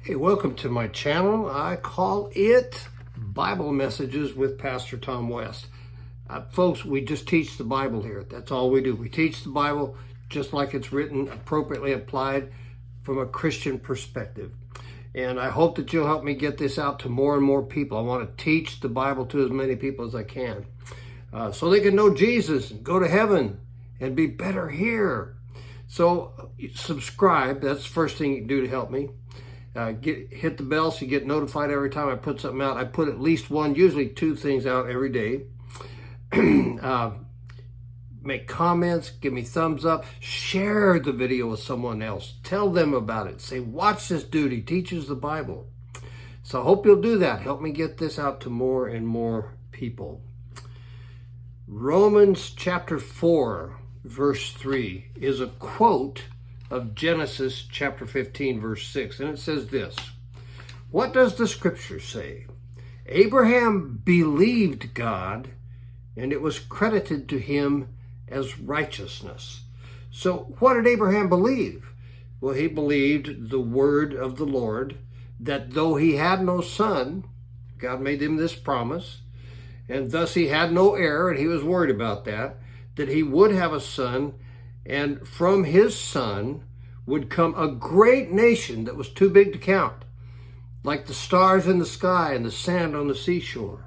Hey, welcome to my channel. I call it Bible Messages with Pastor Tom West. Folks, we just teach the Bible here. That's all we do. We teach the Bible just like it's written, appropriately applied from a Christian perspective. And I hope that you'll help me get this out to more and more people. I want to teach the Bible to as many people as I can so they can know Jesus and go to heaven and be better here. So subscribe. That's the first thing you can do to help me. Hit the bell so you get notified every time I put something out. I put at least one, usually two things out every day. Make comments, give me thumbs up, share the video with someone else. Tell them about it. Say, watch this dude, he teaches the Bible. So I hope you'll do that. Help me get this out to more and more people. Romans chapter 4, verse 3 is a quote of Genesis chapter 15, verse 6. And it says this: what does the scripture say? Abraham believed God, and it was credited to him as righteousness. So what did Abraham believe? Well, he believed the word of the Lord, that though he had no son, God made him this promise, and thus he had no heir, and he was worried about that he would have a son, and from his son would come a great nation that was too big to count, like the stars in the sky and the sand on the seashore.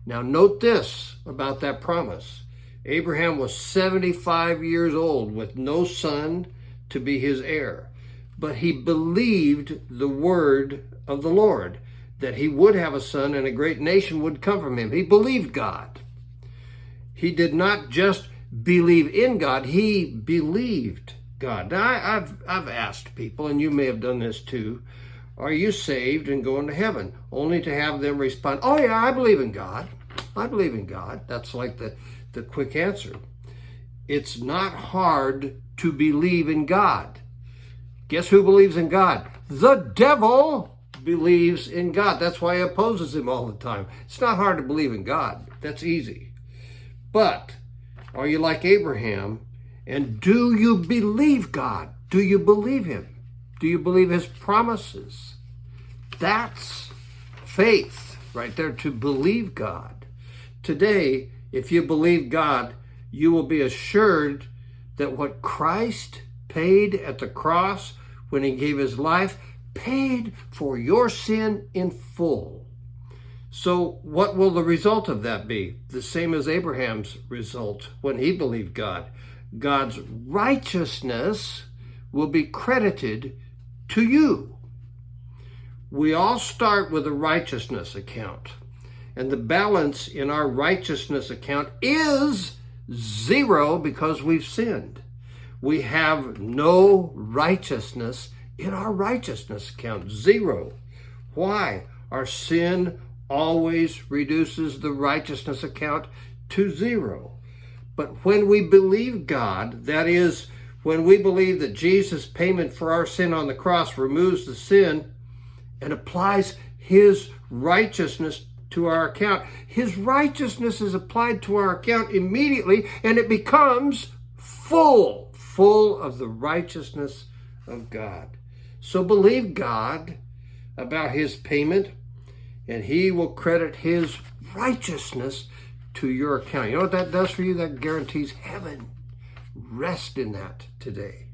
Now note this about that promise. Abraham was 75 years old with no son to be his heir, but he believed the word of the Lord, that he would have a son and a great nation would come from him. He believed God. He did not just believe in God, he believed God. Now, I've asked people, and you may have done this too, are you saved and going to heaven? Only to have them respond, oh yeah, I believe in God. I believe in God. That's like the quick answer. It's not hard to believe in God. Guess who believes in God? The devil believes in God. That's why he opposes him all the time. It's not hard to believe in God. That's easy. But are you like Abraham? And do you believe God? Do you believe him? Do you believe his promises? That's faith right there, to believe God. Today, if you believe God, you will be assured that what Christ paid at the cross when he gave his life paid for your sin in full. So what will the result of that be? The same as Abraham's result when he believed God. God's righteousness will be credited to you. We all start with a righteousness account, and the balance in our righteousness account is zero because we've sinned. We have no righteousness in our righteousness account, zero. Why? Our sin always reduces the righteousness account to zero. But when we believe God, that is, when we believe that Jesus' payment for our sin on the cross removes the sin and applies his righteousness to our account, his righteousness is applied to our account immediately, and it becomes full of the righteousness of God. So believe God about his payment, and he will credit his righteousness to your account. You know what that does for you? That guarantees heaven. Rest in that today.